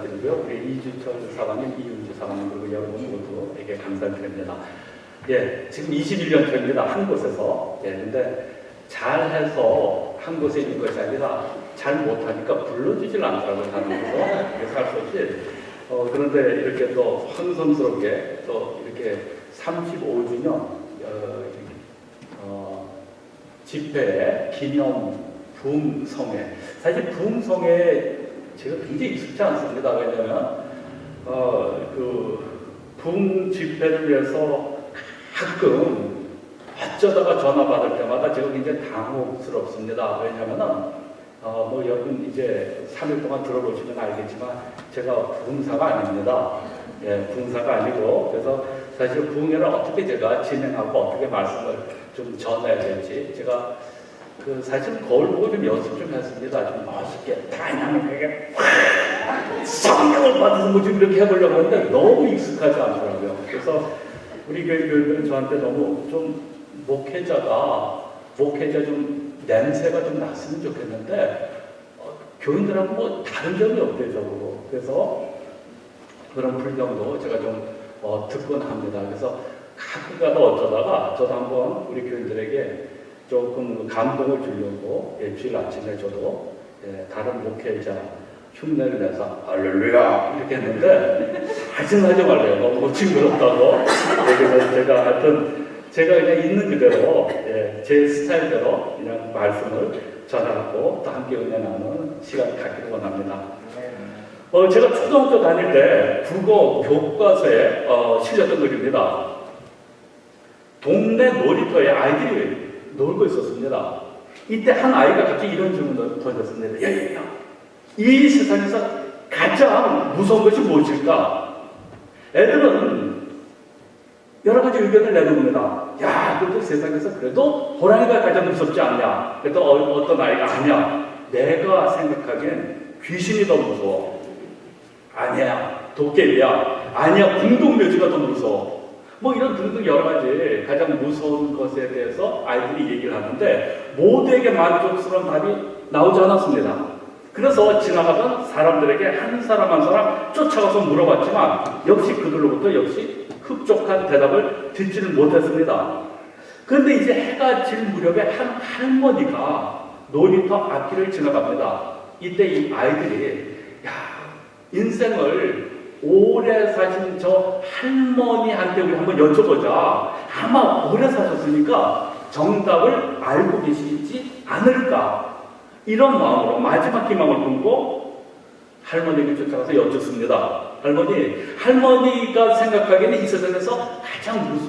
감사드리고요. 우리 이주철 사관님, 이윤주 사관님, 그리고 여러분 모두에게 감사드립니다. 예, 지금 21년 차입니다. 한 곳에서. 예, 근데 잘해서 한 곳에 있는 것이 아니라 잘 못하니까 불러주질 않더라고요. 다른 곳에서. 그래서 할 수 없이. 그런데 이렇게 또 황성스럽게 또 이렇게 35주년 집회 기념 부흥성회. 사실 부흥성회 제가 굉장히 익숙지 않습니다. 왜냐하면 그 부흥 집회를 위해서 가끔 어쩌다가 전화 받을 때마다 제가 굉장히 당혹스럽습니다. 왜냐하면은 뭐 여러분 이제 3일 동안 들어보시면 알겠지만 제가 부흥사가 아닙니다. 예, 부흥사가 아니고 그래서 사실 부흥회를 어떻게 제가 진행하고 어떻게 말씀을 좀 전해야 될지 제가 그 사실 거울 보고 좀 연습 좀 했습니다. 좀 멋있게 다이나믹하게 성경을 받아서 뭐 좀 이렇게 해보려고 했는데 너무 익숙하지 않더라고요. 그래서 우리 교회들은 저한테 너무 좀 목회자 좀 냄새가 좀 났으면 좋겠는데 교인들하고 뭐 다른 점이 없대요. 그래서 그런 불평도 제가 좀 듣곤 합니다. 그래서 가끔 가다 어쩌다가 저도 한번 우리 교인들에게 조금 감동을 주려고 주일 아침에 저도 다른 목회자 흉내를 내서 할렐루야 이렇게 했는데 하지 말래요. 너무 징그럽다고. 그래서 제가 하여튼 제가 그냥 있는 그대로 제 스타일대로 그냥 말씀을 전하고 또 함께 은혜 나누는 시간 갖기를 원합니다. 제가 초등학교 다닐 때 국어 교과서에 실렸던 글입니다. 동네 놀이터에 아이들이 놀고 있었습니다. 이때 한 아이가 갑자기 이런 질문을 던졌습니다. 야, 이 세상에서 가장 무서운 것이 무엇일까? 애들은 여러 가지 의견을 내놓습니다. 야, 그래도 세상에서 그래도 호랑이가 가장 무섭지 않냐? 그래도 어떤 아이가 아니야. 내가 생각하기엔 귀신이 더 무서워. 아니야. 도깨비야. 아니야. 궁동묘지가 더 무서워. 뭐 이런 등등 여러 가지 가장 무서운 것에 대해서 아이들이 얘기를 하는데 모두에게 만족스러운 답이 나오지 않았습니다. 그래서 지나가던 사람들에게 한 사람 한 사람 쫓아가서 물어봤지만 역시 그들로부터 역시 흡족한 대답을 듣지는 못했습니다. 그런데 이제 해가 질 무렵에 한 할머니가 놀이터 앞길을 지나갑니다. 이때 이 아이들이 야, 인생을 오래 사신 저 할머니한테 우리 한번 여쭤보자. 아마 오래 사셨으니까 정답을 알고 계시지 않을까. 이런 마음으로 마지막 희망을 품고 할머니에게 쫓아가서 여쭙습니다. 할머니가 생각하기에는 이 세상에서 가장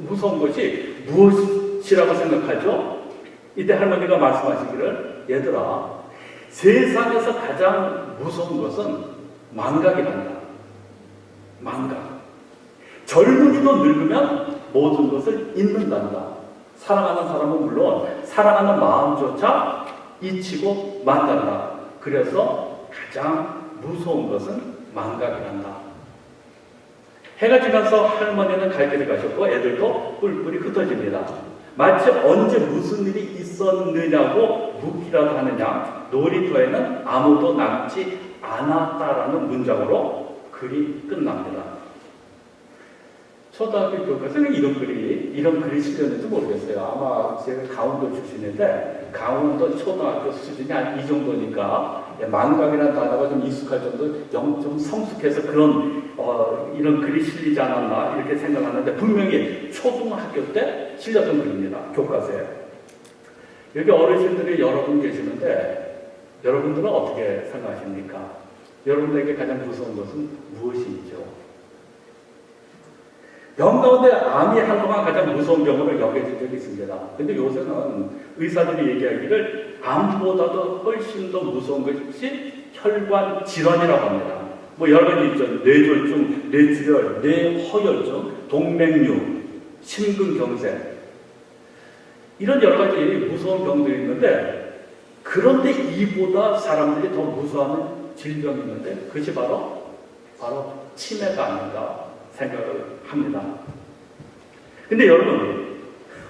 무서운 것이 무엇이라고 생각하죠? 이때 할머니가 말씀하시기를 얘들아, 세상에서 가장 무서운 것은 망각이란다. 망각. 젊은이도 늙으면 모든 것을 잊는단다. 사랑하는 사람은 물론 사랑하는 마음조차 잊히고 만단다. 그래서 가장 무서운 것은 망각이란다. 해가 지면서 할머니는 갈 길을 가셨고 애들도 뿔뿔이 흩어집니다. 마치 언제 무슨 일이 있었느냐고 묻기라도 하느냐. 놀이터에는 아무도 남지 않았다라는 문장으로 글이 끝납니다. 초등학교 교과서는 이런 글이 실렸는지 모르겠어요. 아마 제가 강원도 출신인데 강원도 초등학교 수준이 한 이 정도니까 망각이라는 단어가 좀 익숙할 정도 좀 성숙해서 그런 이런 글이 실리지 않았나 이렇게 생각하는데 분명히 초등학교 때 실렸던 글입니다. 교과서에. 여기 어르신들이 여러 분 계시는데 여러분들은 어떻게 생각하십니까? 여러분들에게 가장 무서운 것은 무엇이죠? 병 가운데 암이 한동안 가장 무서운 병으로 여겨진 적이 있습니다. 근데 요새는 의사들이 얘기하기를 암보다도 훨씬 더 무서운 것이 혈관 질환이라고 합니다. 뭐 여러 가지 있죠. 뇌졸중, 뇌출혈, 뇌허혈증, 동맥류, 심근경색. 이런 여러 가지 무서운 병들이 있는데 그런데 이보다 사람들이 더 무서워하는 질병이 있는데 그것이 바로 치매가 아닌가 생각을 합니다. 근데 여러분,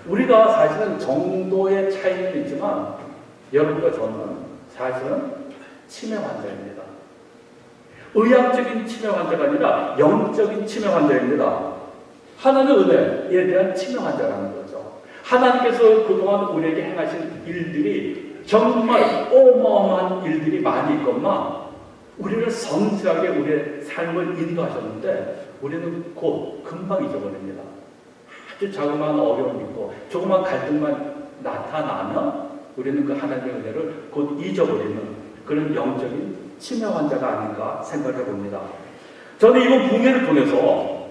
우리가 사실은 정도의 차이는 있지만 여러분과 저는 사실은 치매 환자입니다. 의학적인 치매 환자가 아니라 영적인 치매 환자입니다. 하나님의 은혜에 대한 치매 환자라는 거죠. 하나님께서 그동안 우리에게 행하신 일들이 정말 어마어마한 일들이 많이 있건만 우리를 성실하게 우리의 삶을 인도하셨는데 우리는 곧 금방 잊어버립니다. 아주 자그마한 어려움이 있고 조그마한 갈등만 나타나면 우리는 그 하나님의 은혜를 곧 잊어버리는 그런 영적인 치매 환자가 아닌가 생각해 봅니다. 저는 이번 붕괴를 통해서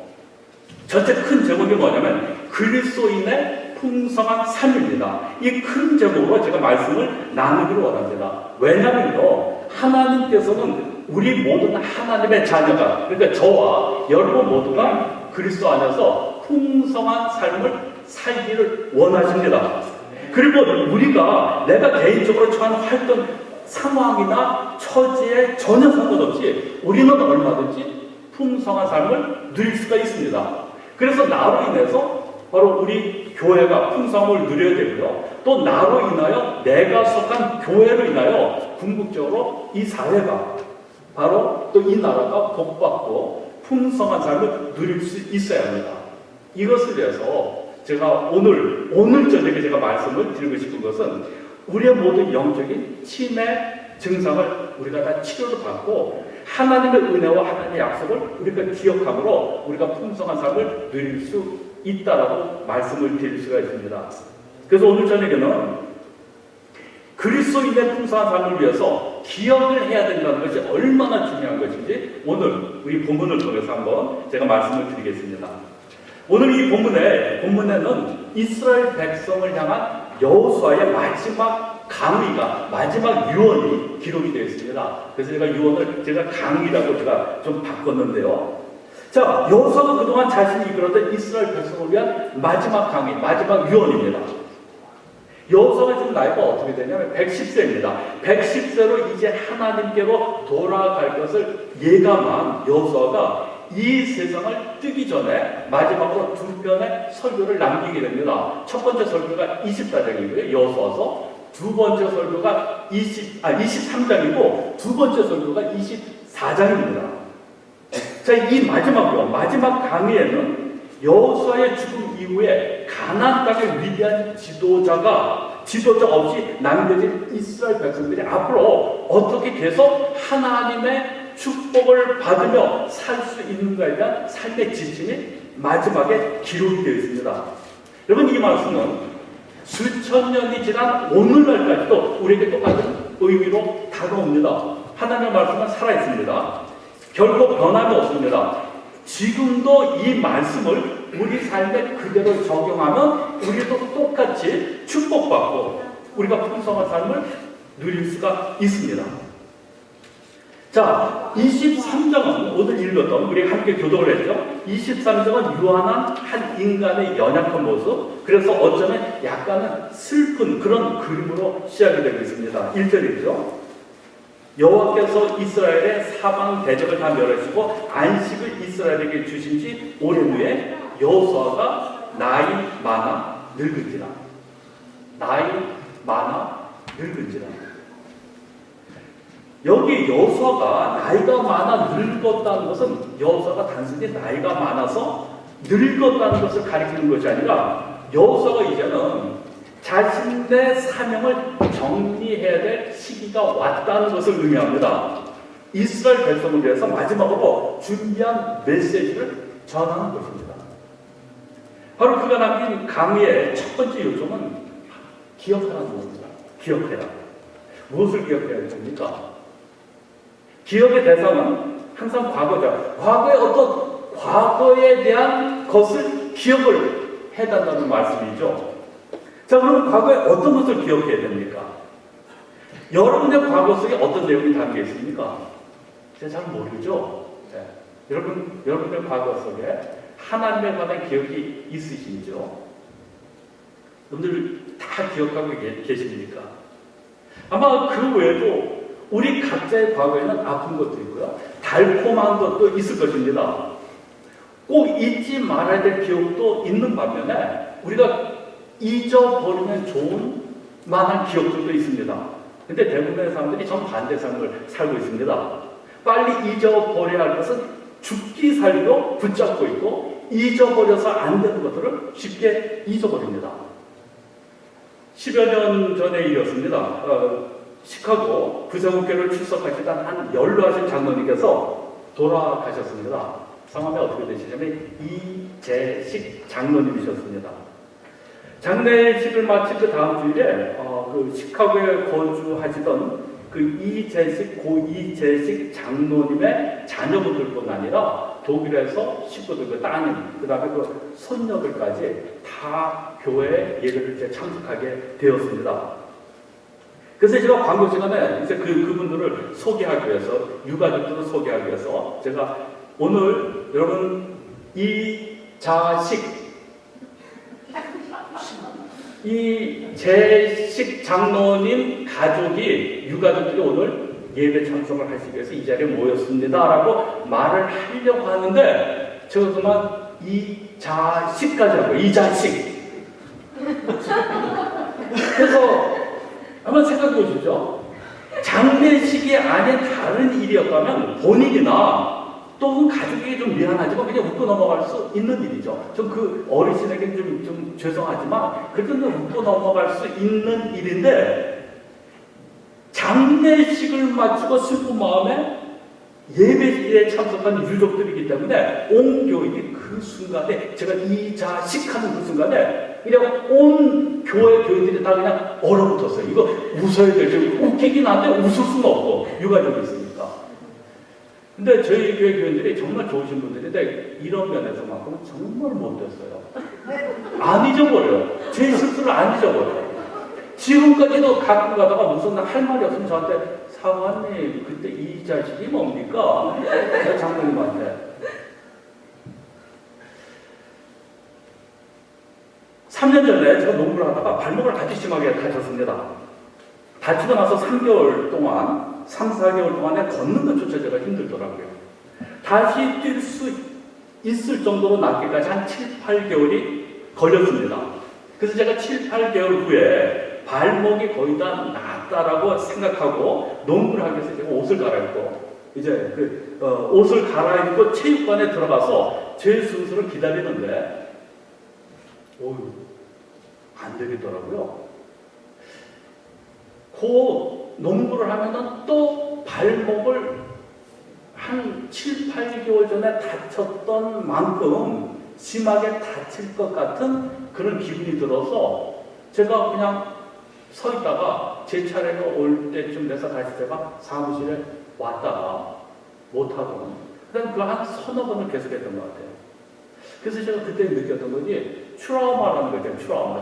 전체 큰 제목이 뭐냐면 그리스도인의 풍성한 삶입니다. 이 큰 제목으로 제가 말씀을 나누기를 원합니다. 왜냐면요, 하나님께서는 우리 모든 하나님의 자녀가, 그러니까 저와 여러분 모두가 그리스도 안에서 풍성한 삶을 살기를 원하십니다. 그리고 우리가 내가 개인적으로 처한 활동 상황이나 처지에 전혀 상관없이 우리는 얼마든지 풍성한 삶을 누릴 수가 있습니다. 그래서 나로 인해서 바로 우리 교회가 풍성함을 누려야 되고요. 또 나로 인하여 내가 속한 교회로 인하여 궁극적으로 이 사회가 바로 또 이 나라가 복받고 풍성한 삶을 누릴 수 있어야 합니다. 이것을 위해서 제가 오늘 저녁에 제가 말씀을 드리고 싶은 것은 우리의 모든 영적인 치매 증상을 우리가 다 치료를 받고 하나님의 은혜와 하나님의 약속을 우리가 기억함으로 우리가 풍성한 삶을 누릴 수 있다라고 말씀을 드릴 수가 있습니다. 그래서 오늘 저녁에는 그리스도인의 풍성한 삶을 위해서 기억을 해야 된다는 것이 얼마나 중요한 것인지 오늘 우리 본문을 통해서 한번 제가 말씀을 드리겠습니다. 오늘 이 본문에는 이스라엘 백성을 향한 여호수아의 마지막 강의가, 마지막 유언이 기록이 되어 있습니다. 그래서 제가 강의라고 제가 좀 바꿨는데요. 자, 여호수아가 그동안 자신이 이끌었던 이스라엘 백성을 위한 마지막 강의, 마지막 유언입니다. 여호수아가 지금 나이가 어떻게 되냐면 110세입니다. 110세로 이제 하나님께로 돌아갈 것을 예감한 여호수아가 이 세상을 뜨기 전에 마지막으로 두 편의 설교를 남기게 됩니다. 첫 번째 설교가 24장이고요. 여호수아서. 두 번째 설교가 23장이고 두 번째 설교가 24장입니다. 자, 이 마지막 강의에는 여호수아의 죽음 이후에 가나안 땅의 위대한 지도자 없이 남겨진 이스라엘 백성들이 앞으로 어떻게 계속 하나님의 축복을 받으며 살 수 있는가에 대한 삶의 지침이 마지막에 기록이 되어 있습니다. 여러분, 이 말씀은 수천 년이 지난 오늘날까지도 우리에게 똑같은 의미로 다가옵니다. 하나님의 말씀은 살아있습니다. 결코 변함이 없습니다. 지금도 이 말씀을 우리 삶에 그대로 적용하면 우리도 똑같이 축복받고 우리가 풍성한 삶을 누릴 수가 있습니다. 자, 23장은 오늘 읽었던, 우리 함께 교독을 했죠. 23장은 유한한 한 인간의 연약한 모습, 그래서 어쩌면 약간은 슬픈 그런 그림으로 시작이 되고 있습니다. 1절이죠. 여호와께서 이스라엘의 사방 대적을 다 멸하시고 안식을 이스라엘에게 주신 지 오랜 후에 여호수아가 나이 많아 늙은지라. 여기 여호수아가 나이가 많아 늙었다는 것은 여호수아가 단순히 나이가 많아서 늙었다는 것을 가리키는 것이 아니라 여호수아가 이제는 자신의 사명을 정리해야 될 시기가 왔다는 것을 의미합니다. 이스라엘 백성을 위해서 마지막으로 준비한 메시지를 전하는 것입니다. 바로 그가 남긴 강의의 첫 번째 요점은 기억하라는 겁니다. 기억해라. 무엇을 기억해야 됩니까? 기억의 대상은 항상 과거죠. 과거에 대한 것을 기억을 해달라는 말씀이죠. 자, 그럼 과거에 어떤 것을 기억해야 됩니까? 여러분의 과거 속에 어떤 내용이 담겨 있습니까? 제가 잘 모르죠. 네. 여러분의 과거 속에 하나님에 관한 기억이 있으신지요? 여러분들 다 기억하고 계십니까? 아마 그 외에도 우리 각자의 과거에는 아픈 것도 있고요. 달콤한 것도 있을 것입니다. 꼭 잊지 말아야 될 기억도 있는 반면에 우리가 잊어버리면 좋은 만한 기억들도 있습니다. 근데 대부분의 사람들이 정반대 삶을 살고 있습니다. 빨리 잊어버려야 할 것은 죽기 살기로 붙잡고 있고 잊어버려서 안 되는 것들을 쉽게 잊어버립니다. 10여 년 전의 일이었습니다. 시카고 부정교회를 출석하시던 한 연로하신 장로님께서 돌아가셨습니다. 성함이 어떻게 되시냐면 이재식 장로님이셨습니다. 장례식을 마친 그 다음 주일에 그 시카고에 거주하시던 그 고 이재식 장로님의 자녀분들뿐 아니라 독일에서 식구들, 그 따님, 그 다음에 그 손녀들까지 다 교회 예배를 이제 참석하게 되었습니다. 그래서 제가 광고 시간에 이제 그분들을 소개하기 위해서, 유가족들을 소개하기 위해서 제가 오늘 여러분 이재식 장로님 가족이, 유가족들이 오늘 예배 참석을 하시기 위해서 이 자리에 모였습니다 라고 말을 하려고 하는데 제가 그만 이자식까지 하고 이자식. 그래서 한번 생각해 보십시오. 장례식이 아닌 다른 일이었다면 본인이나 또 가족에게 좀 미안하지만 그냥 웃고 넘어갈 수 있는 일이죠. 좀 그 어르신에게 좀 죄송하지만 그래도 웃고 넘어갈 수 있는 일인데, 장례식을 마치고 슬픈 마음에 예배에 참석한 유족들이기 때문에 온 교인이 그 순간에, 제가 이 자식 하는 그 순간에 그냥 온 교회 교인들이 다 그냥 얼어붙었어요. 이거 웃어야 되지. 웃기긴 한데 웃을 수는 없고, 유가족이 있으니까. 근데 저희 교회 교인들이 정말 좋으신 분들인데 이런 면에서만큼은 정말 못됐어요. 안 잊어버려요. 제 실수를 안 잊어버려요. 지금까지도 가끔 가다가 무슨 할 말이 없으면 저한테 사관님 그때 이 자식이 뭡니까? 제가 장로님한테 3년 전에 제가 농구를 하다가 발목을 아주 심하게 다쳤습니다. 다치고 나서 3개월 동안 3, 4개월 동안에 걷는 것조차 제가 힘들더라고요. 다시 뛸 수 있을 정도로 낫기까지 한 7, 8개월이 걸렸습니다. 그래서 제가 7, 8개월 후에 발목이 거의 다 낫다라고 생각하고 농구를 하기 위해서 제가 옷을 갈아입고 이제 옷을 갈아입고 체육관에 들어가서 제 순서를 기다리는데 안 되겠더라고요. 농구를 하면은 또 발목을 한 7, 8개월 전에 다쳤던 만큼 심하게 다칠 것 같은 그런 기분이 들어서 제가 그냥 서 있다가 제 차례가 올 때쯤 돼서 다시 제가 사무실에 왔다가 못하고 그다음 그 한 서너 번을 계속했던 것 같아요. 그래서 제가 그때 느꼈던 거지, 트라우마라는 거죠.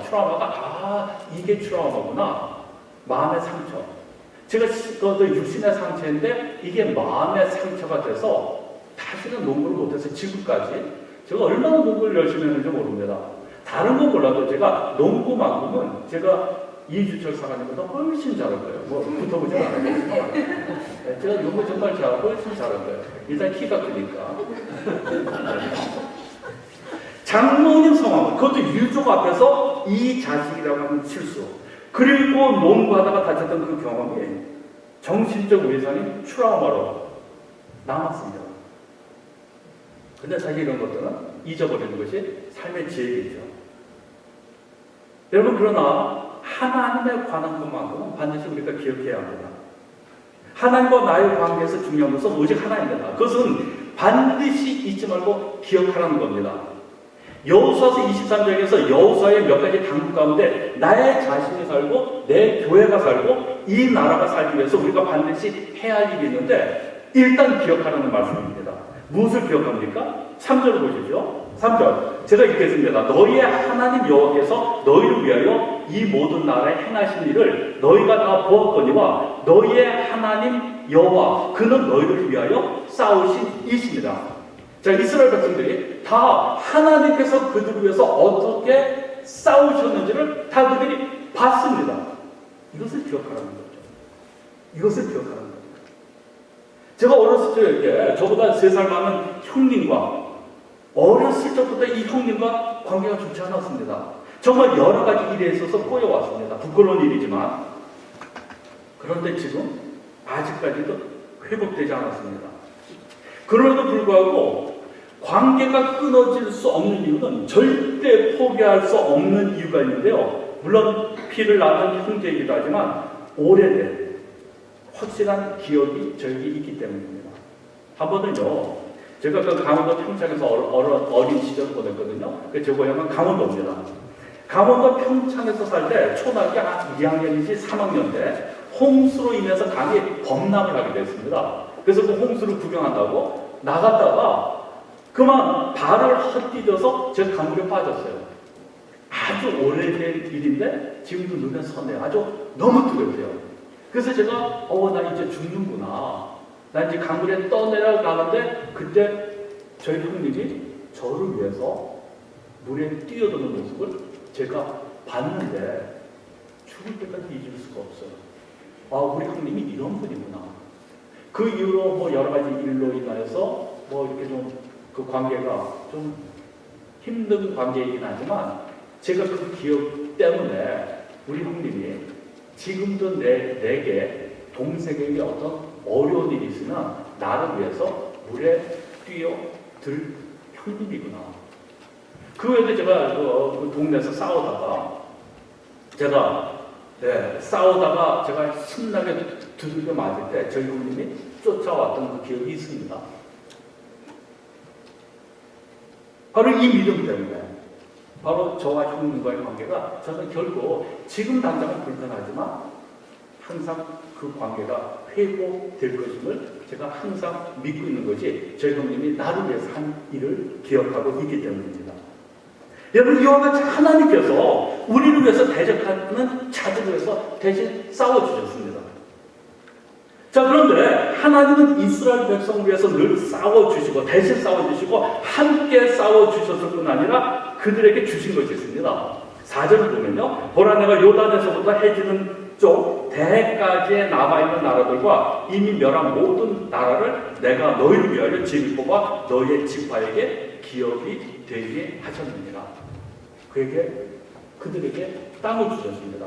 트라우마가 이게 트라우마구나. 마음의 상처. 제가 육신의 상처인데 이게 마음의 상처가 돼서 다시는 농구를 못해서 지금까지 제가 얼마나 농구를 열심히 했는지 모릅니다. 다른 건 몰라도 제가 농구만큼은 제가 이주철 사관님보다 훨씬 잘할 거예요. 붙어보지 않아요. 제가 농구 정말 잘하고 훨씬 잘할 거예요. 일단 키가 크니까. 장로님 성함은, 그것도 유족 앞에서 이 자식이라고 하는 실수, 그리고 농구하다가 다쳤던 그 경험이 정신적 외상이 트라우마로 남았습니다. 근데 사실 이런 것들은 잊어버리는 것이 삶의 지혜이죠. 여러분, 그러나 하나님에 관한 것만큼은 반드시 우리가 기억해야 합니다. 하나님과 나의 관계에서 중요한 것은 오직 하나입니다. 그것은 반드시 잊지 말고 기억하라는 겁니다. 여호수아서 23장에서 여호수아의 몇 가지 당부 가운데 나의 자신이 살고 내 교회가 살고 이 나라가 살기 위해서 우리가 반드시 해야 할 일이 있는데 일단 기억하라는 말씀입니다. 무엇을 기억합니까? 3절을 보시죠. 3절 제가 읽겠습니다. 너희의 하나님 여호와께서 너희를 위하여 이 모든 나라에 행하신 일을 너희가 다 보았거니와 너희의 하나님 여호와 그는 너희를 위하여 싸우신 이십니다. 자, 이스라엘 백성들이 다 하나님께서 그들을 위해서 어떻게 싸우셨는지를 다 그들이 봤습니다. 이것을 기억하라는 거죠. 이것을 기억하라는 겁니다. 제가 어렸을 적에 저보다 3살 많은 형님과 어렸을 적부터 이 형님과 관계가 좋지 않았습니다. 정말 여러 가지 일에 있어서 꼬여왔습니다. 부끄러운 일이지만. 그런데 지금 아직까지도 회복되지 않았습니다. 그럼에도 불구하고 관계가 끊어질 수 없는 이유는 절대 포기할 수 없는 이유가 있는데요. 물론 피를 낳은 형제이기도 하지만 오래된 확실한 기억이 저에게 있기 때문입니다. 한 번은요, 제가 그 강원도 평창에서 어린 시절을 보냈거든요. 제 고향은 강원도입니다. 강원도 평창에서 살 때 초등학교 2학년이지 3학년 때 홍수로 인해서 강이 범람을 하게 됐습니다. 그래서 그 홍수를 구경한다고 나갔다가 그만 발을 헛디뎌서 제가 강물에 빠졌어요. 아주 오래된 일인데 지금도 눈에 선해요. 아주 너무 뜨겁대요. 그래서 제가 나 이제 죽는구나. 나 이제 강물에 떠내려가는데 그때 저희 형님이 저를 위해서 물에 뛰어드는 모습을 제가 봤는데 죽을 때까지 잊을 수가 없어요. 우리 형님이 이런 분이구나. 그 이후로 뭐 여러 가지 일로 인하여서 뭐 이렇게 좀 그 관계가 좀 힘든 관계이긴 하지만 제가 그 기억 때문에 우리 형님이 지금도 내게 동생에게 어떤 어려운 일이 있으면 나를 위해서 물에 뛰어들 형님이구나. 그 외에도 제가 그 동네에서 싸우다가 제가 신나게 두들겨 맞을 때 저희 형님이 쫓아왔던 그 기억이 있습니다. 바로 이 믿음 때문에 바로 저와 형님과의 관계가 저는 결코 지금 당장은 불편하지만 항상 그 관계가 회복될 것임을 제가 항상 믿고 있는 것이 저희 형님이 나를 위해서 한 일을 기억하고 있기 때문입니다. 여러분, 이와 같이 하나님께서 우리를 위해서 대적하는 자들을 위해서 대신 싸워주셨습니다. 자, 그런데 하나님은 이스라엘 백성을 위해서 늘 싸워주시고 대신 싸워주시고 함께 싸워주셨을 뿐 아니라 그들에게 주신 것이 있습니다. 4절을 보면요, 보라 내가 요단에서부터 해지는 쪽 대까지에 남아있는 나라들과 이미 멸한 모든 나라를 내가 너희를 위하여 집을 뽑아 너희의 지파에게 기업이 되게 하셨느니라. 그들에게 땅을 주셨습니다.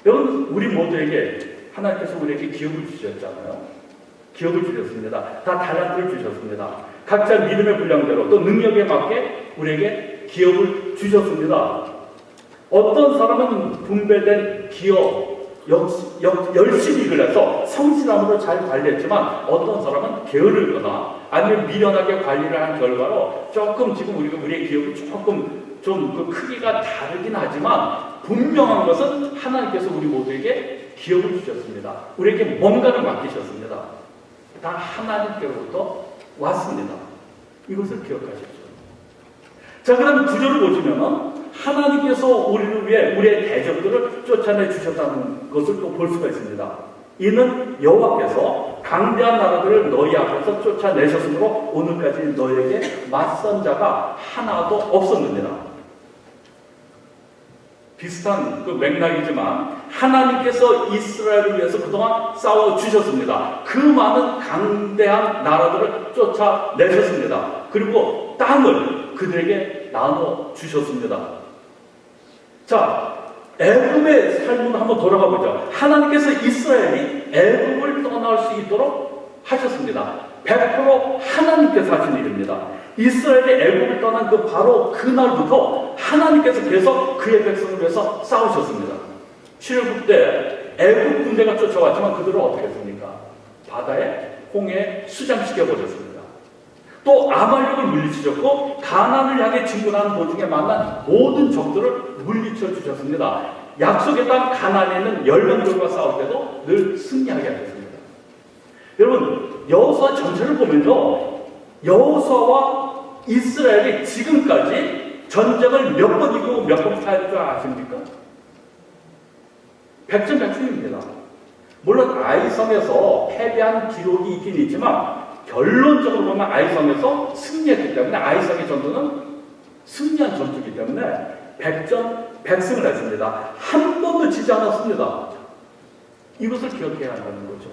여러분, 우리 모두에게 하나님께서 우리에게 기업을 주셨잖아요. 기업을 주셨습니다. 다 달란트를 주셨습니다. 각자 믿음의 분량대로 또 능력에 맞게 우리에게 기업을 주셨습니다. 어떤 사람은 분배된 기업 열심히 일을 해서 성실함으로 잘 관리했지만 어떤 사람은 게으르거나 아니면 미련하게 관리를 한 결과로 조금 지금 우리의 기업이 조금 좀 그 크기가 다르긴 하지만 분명한 것은 하나님께서 우리 모두에게 기업을 주셨습니다. 우리에게 뭔가를 맡기셨습니다. 다 하나님께로부터 왔습니다. 이것을 기억하십시오. 자, 그럼 구절을 보시면 하나님께서 우리를 위해 우리의 대적들을 쫓아내 주셨다는 것을 또 볼 수가 있습니다. 이는 여호와께서 강대한 나라들을 너희 앞에서 쫓아내셨으므로 오늘까지 너희에게 맞선 자가 하나도 없었느니라. 비슷한 그 맥락이지만 하나님께서 이스라엘을 위해서 그동안 싸워주셨습니다. 그 많은 강대한 나라들을 쫓아내셨습니다. 그리고 땅을 그들에게 나눠주셨습니다. 자, 애굽의 삶으로 한번 돌아가 보죠. 하나님께서 이스라엘이 애굽을 떠날 수 있도록 하셨습니다. 100% 하나님께서 하신 일입니다. 이스라엘이 애굽을 떠난 바로 그날부터 하나님께서 계속 그의 백성을 위해서 싸우셨습니다. 출애굽 때 애굽 군대가 쫓아왔지만 그들은 어떻게 했습니까? 바다에 홍해에 수장시켜 버렸습니다. 또 아말렉을 물리치셨고 가나안을 향해 진군하는 도중에 만난 모든 적들을 물리쳐 주셨습니다. 약속의 땅 가나안에 있는 열방들과 싸울 때도 늘 승리하게 하셨습니다. 여러분, 여호수아 전체를 보면요, 여호수아와 이스라엘이 지금까지 전쟁을 몇 번 이기고 몇 번 패할 줄 아십니까? 백전백승입니다. 물론 아이성에서 패배한 기록이 있긴 있지만 결론적으로 보면 아이성에서 승리했기 때문에 아이성의 전투는 승리한 전투이기 때문에 백전백승을 했습니다. 한 번도 지지 않았습니다. 이것을 기억해야 한다는 거죠.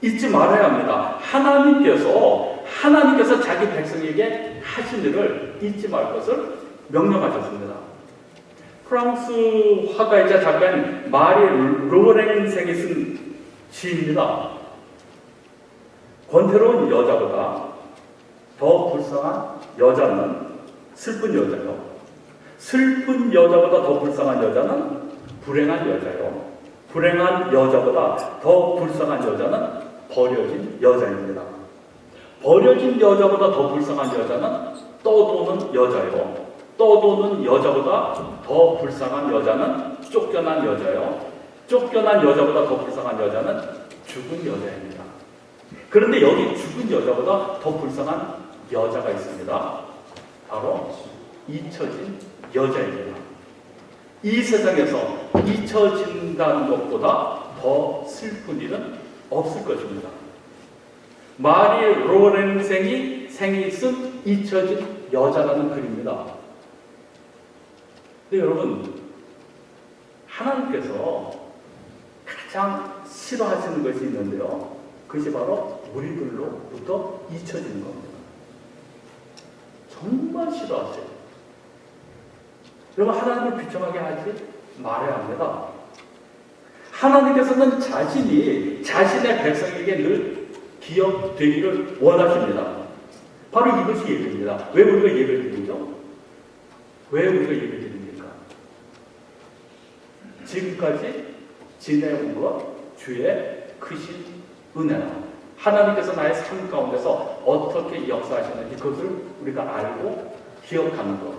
잊지 말아야 합니다. 하나님께서 자기 백성에게 하신 일을 잊지 말 것을 명령하셨습니다. 프랑스 화가이자 작가인 마리 로랭생이 쓴 시입니다. 권태로운 여자보다 더 불쌍한 여자는 슬픈 여자요. 슬픈 여자보다 더 불쌍한 여자는 불행한 여자요. 불행한 여자보다 더 불쌍한 여자는 버려진 여자입니다. 버려진 여자보다 더 불쌍한 여자는 떠도는 여자요. 떠도는 여자보다 더 불쌍한 여자는 쫓겨난 여자요. 쫓겨난 여자보다 더 불쌍한 여자는 죽은 여자입니다. 그런데 여기 죽은 여자보다 더 불쌍한 여자가 있습니다. 바로 잊혀진 여자입니다. 이 세상에서 잊혀진다는 것보다 더 슬픈 일은 없을 것입니다. 마리 로렌생이 쓴 잊혀진 여자라는 글입니다. 근데 여러분, 하나님께서 가장 싫어하시는 것이 있는데요. 그것이 바로 우리들로부터 잊혀지는 겁니다. 정말 싫어하세요. 여러분, 하나님을 비참하게 하지 말아야 합니다. 하나님께서는 자신의 백성에게 늘 기억되기를 원하십니다. 바로 이것이 예배입니다. 왜 우리가 예배를 드리죠? 왜 우리가 예배를 드립니까? 지금까지 지내온 것 주의 크신 은혜라. 하나님께서 나의 삶 가운데서 어떻게 역사하셨는지 그것을 우리가 알고 기억하는 것.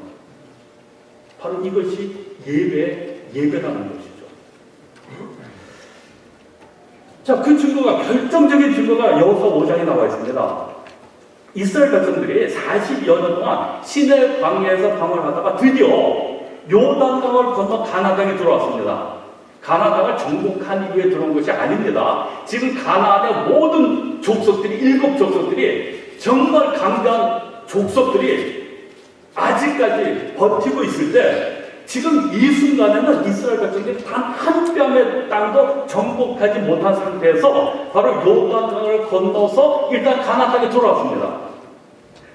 바로 이것이 예배라는 것이죠. 자, 그 증거가, 결정적인 증거가 여호수아 5장에 나와 있습니다. 이스라엘 백성들이 40여 년 동안 시내 광야에서 방황하다가 드디어 요단강을 건너 가나안 땅에 들어왔습니다. 가나안 땅을 정복한 이후에 들어온 것이 아닙니다. 지금 가나안의 모든 족속들이, 7 족속들이, 정말 강대한 족속들이 아직까지 버티고 있을 때, 지금 이 순간에는 이스라엘 백성들이 단 한 뼘의 땅도 정복하지 못한 상태에서 바로 요단강을 건너서 일단 가나안 땅에 들어왔습니다.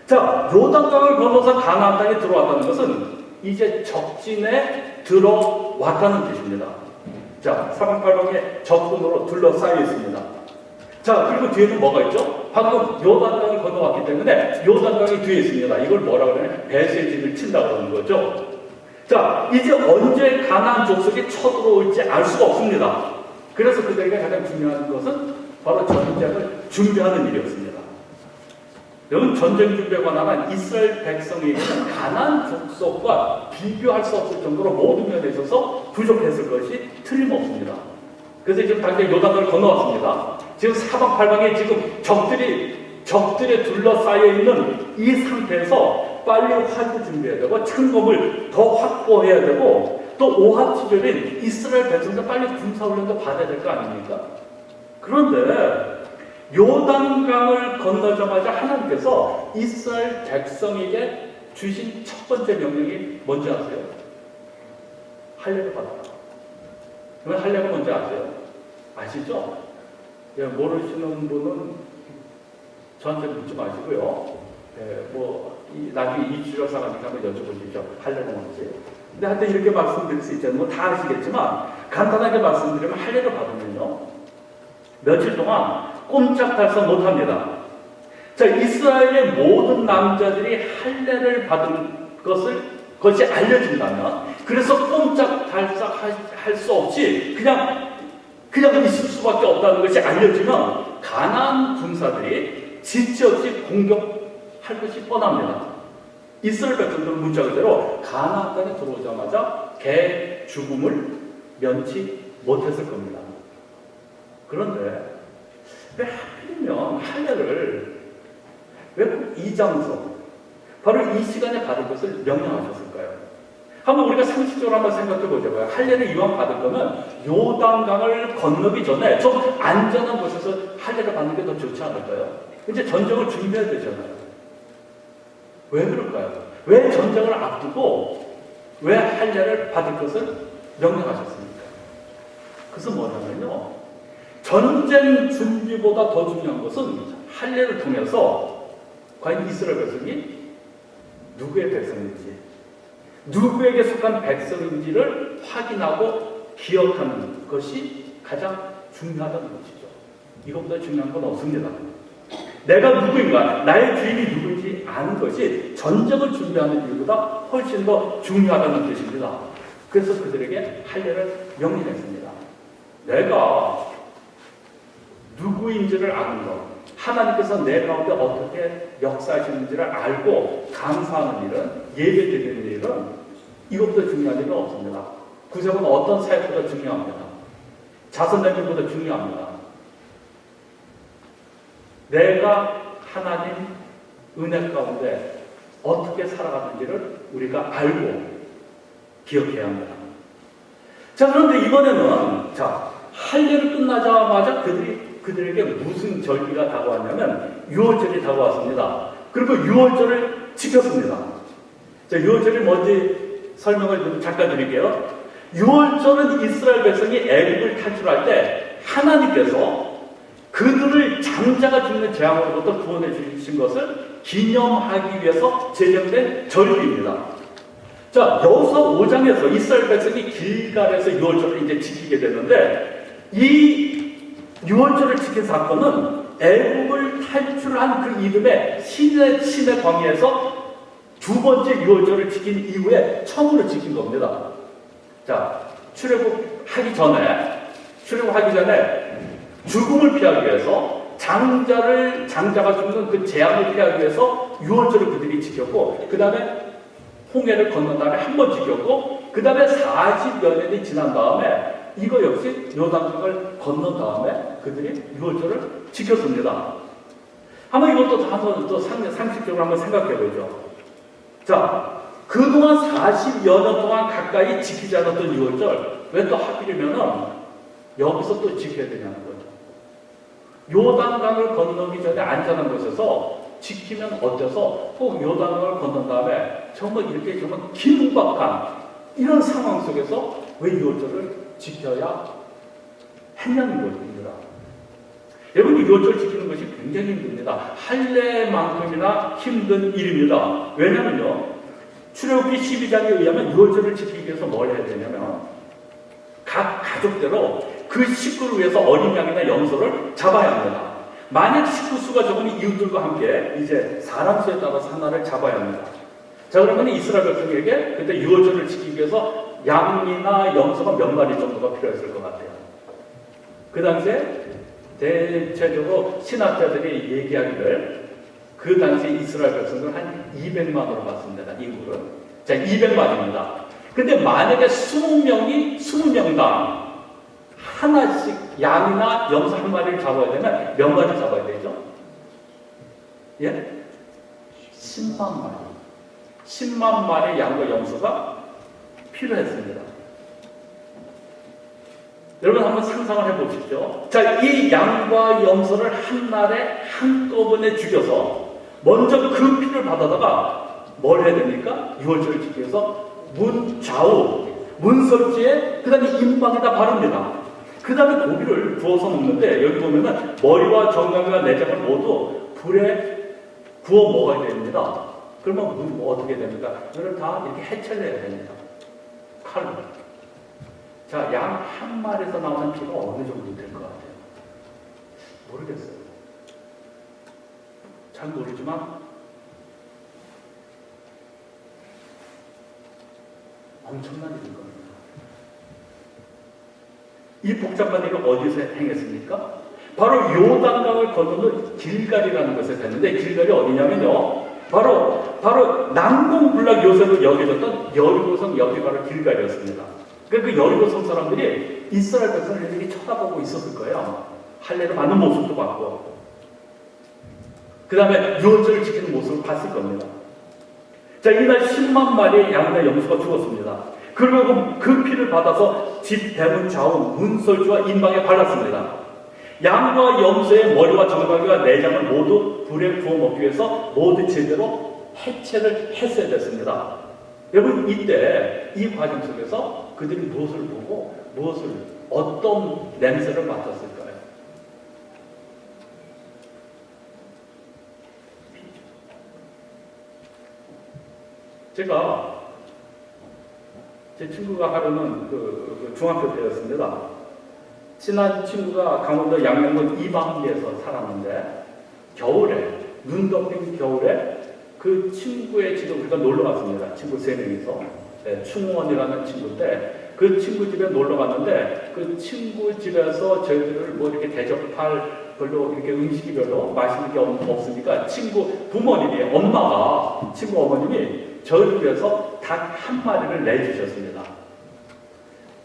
자, 요단강을 건너서 가나안 땅에 들어왔다는 것은 이제 적진에 들어왔다는 뜻입니다. 자, 사방팔방에 적군으로 둘러싸여 있습니다. 자, 그리고 뒤에는 뭐가 있죠? 방금 요단강을 건너왔기 때문에 요단강이 뒤에 있습니다. 이걸 뭐라 그러냐? 배쇄진을 친다고 그러는 거죠. 자, 이제 언제 가나안 족속이 쳐들어올지 알 수가 없습니다. 그래서 그들에게 가장 중요한 것은 바로 전쟁을 준비하는 일이었습니다. 여러분, 전쟁 준비에 관한 이스라엘 백성에게는 가나안 족속과 비교할 수 없을 정도로 모든 면에 있어서 부족했을 것이 틀림없습니다. 그래서 지금 당장 요단강을 건너왔습니다. 지금 사방팔방에 지금 적들에 둘러싸여 있는 이 상태에서 빨리 화구 준비해야 되고 창검을 더 확보해야 되고 또 오합지졸인 이스라엘 백성들 빨리 군사훈련도 받아야 될 거 아닙니까? 그런데 요단강을 건너자마자 하나님께서 이스라엘 백성에게 주신 첫 번째 명령이 뭔지 아세요? 할례를 받아라. 그러면 할례가 뭔지 아세요? 아시죠? 예, 모르시는 분은 저한테 묻지 마시고요. 나중에 이주적 사람한테 한번 여쭤보시죠. 할례가 뭔지. 근데 하여튼 이렇게 말씀드릴 수 있잖아요. 뭐 다 아시겠지만 간단하게 말씀드리면 할례를 받으면요, 며칠 동안 꼼짝달싹 못합니다. 자, 이스라엘의 모든 남자들이 할례를 받은 것이 알려진다면, 그래서 꼼짝달싹 할 수 없이 그냥 있을 수밖에 없다는 것이 알려지면 가나안 군사들이 지체 없이 공격할 것이 뻔합니다. 이스라엘 백성들은 문자 그대로 가나안 땅에 들어오자마자 개 죽음을 면치 못했을 겁니다. 그런데 왜 하필이면 할례를 왜 꼭 이 장소, 바로 이 시간에 받을 것을 명령하셨을까요? 한번 우리가 상식적으로 한번 생각해 보자고요. 할례를 이왕 받을 거면 요단강을 건너기 전에 좀 안전한 곳에서 할례를 받는 게 더 좋지 않을까요? 이제 전쟁을 준비해야 되잖아요. 왜 그럴까요? 왜 전쟁을 앞두고 왜 할례를 받을 것을 명령하셨습니까? 그것은 뭐냐면요, 전쟁 준비보다 더 중요한 것은 할례를 통해서 과연 이스라엘 백성이 누구의 백성인지, 누구에게 속한 백성인지를 확인하고 기억하는 것이 가장 중요하다는 것이죠. 이것보다 중요한 건 없습니다. 내가 누구인가, 나의 주인이 누구인지 아는 것이 전쟁을 준비하는 일보다 훨씬 더 중요하다는 뜻입니다. 그래서 그들에게 할례를 명령했습니다. 내가 누구인지를 아는 것, 하나님께서 내 가운데 어떻게 역사하시는지를 알고 감사하는 일은, 예배 드리는 일은 이것보다 중요한 일은 없습니다. 구세군은 어떤 사역보다 중요합니다. 자선냄비보다 중요합니다. 내가 하나님 은혜 가운데 어떻게 살아가는지를 우리가 알고 기억해야 합니다. 자, 그런데 이번에는 할례를 끝나자마자 그들에게 무슨 절기가 다가왔냐면 유월절이 다가왔습니다. 그리고 유월절을 지켰습니다. 자, 유월절이 뭔지 설명을 잠깐 드릴게요. 유월절은 이스라엘 백성이 애굽을 탈출할 때 하나님께서 그들을 장자가 죽는 재앙으로부터 구원해 주신 것을 기념하기 위해서 제정된 절기입니다. 자, 여호수아 5장에서 이스라엘 백성이 길갈에서 유월절을 이제 지키게 되는데, 이 유월절을 지킨 사건은 애굽을 탈출한 그 이듬해 시내 광야에서 두 번째 유월절을 지킨 이후에 처음으로 지킨 겁니다. 자, 출애굽하기 전에 죽음을 피하기 위해서 장자가 죽는 그 재앙을 피하기 위해서 유월절을 그들이 지켰고, 그 다음에 홍해를 건넌 다음에 한 번 지켰고, 그 다음에 40여 년이 지난 다음에 이거 역시 요단강을 건넌 다음에 그들이 유월절을 지켰습니다. 한번 이것도 한번 또 상식적으로 한번 생각해 보죠. 자, 그동안 40여 년 동안 가까이 지키지 않았던 유월절, 왜 또 하필이면은 여기서 또 지켜야 되냐는 거죠. 요단강을 건너기 전에 안전한 곳에서 지키면 어때서 꼭 요단강을 건넌 다음에 정말 이렇게 정말 긴박한 이런 상황 속에서 왜 유월절을 지켜야 했냐는 것입니다. 여러분, 유월절 지키는 것이 굉장히 힘듭니다. 할례만큼이나 힘든 일입니다. 왜냐면요, 출애굽기 12장에 의하면 유월절을 지키기 위해서 뭘 해야 되냐면 각 가족대로 그 식구를 위해서 어린 양이나 염소를 잡아야 합니다. 만약 식구 수가 적으면 이웃들과 함께 이제 사람 수에 따라서 하나를 잡아야 합니다. 자, 그러면 이스라엘 백성에게 그때 유월절을 지키기 위해서 양이나 염소가 몇 마리 정도가 필요했을 것 같아요. 그 당시에 대체적으로 신학자들이 얘기하기를 그 당시 이스라엘 백성들은 한 200만으로 봤습니다. 인구를. 자, 200만입니다. 근데 만약에 20명당 하나씩 양이나 염소 한 마리를 잡아야 되면 몇 마리 잡아야 되죠? 예? 10만 마리. 10만 마리의 양과 염소가 필요했습니다. 여러분 한번 상상을 해보십시오. 자, 이 양과 염소를 한 날에 한꺼번에 죽여서 먼저 그 피를 받아다가 뭘 해야 됩니까? 유월절을 지키기 위해서 문 좌우, 문설주에 그 다음에 임방에다 바릅니다. 그 다음에 고기를 구워서 먹는데 여기 보면은 머리와 정강이와 내장을 모두 불에 구워 먹어야 됩니다. 그러면 어떻게 됩니까? 이걸 다 이렇게 해체를 해야 됩니다. 칼로. 자, 양 한 마리에서 나오는 피가 어느 정도 될 것 같아요? 모르겠어요. 잘 모르지만 엄청난 일인 겁니다. 이 복잡한 일을 어디서 행했습니까? 바로 요단강을 건너는 길갈이라는 곳에 됐는데, 길갈이 어디냐면요, 바로 난공불락 요새로 여겨졌던 여리고성 옆이 바로 길갈이었습니다. 그 여리고성 사람들이 이스라엘 백성을 이렇게 쳐다보고 있었을 거예요. 할례를 받는 모습도 봤고, 그 다음에 유월절을 지키는 모습을 봤을 겁니다. 자, 이날 10만 마리의 양이나 염소가 죽었습니다. 그리고 그 피를 받아서 집 대문 좌우 문설주와 임방에 발랐습니다. 양과 염소의 머리와 정강이와 내장을 모두 불에 구워 먹기 위해서 모두 제대로 해체를 했어야 됐습니다. 여러분, 이때 이 과정 속에서 그들이 무엇을 보고 어떤 냄새를 맡았을까요? 제 친구가 하루는 그 중학교 때였습니다. 친한 친구가 강원도 양양군 이방리에서 살았는데, 겨울에, 눈 덮인 겨울에 그 친구의 집에 우리가 놀러 갔습니다. 친구 3명이서. 네, 충원이라는 친구인데 그 친구 집에 놀러 갔는데 그 친구 집에서 저희들을 뭐 이렇게 대접할 별로 이렇게 음식이 별로 맛있는 게 없으니까 친구 부모님이 엄마가 친구 어머님이 저희를 위해서 닭 1마리를 내주셨습니다.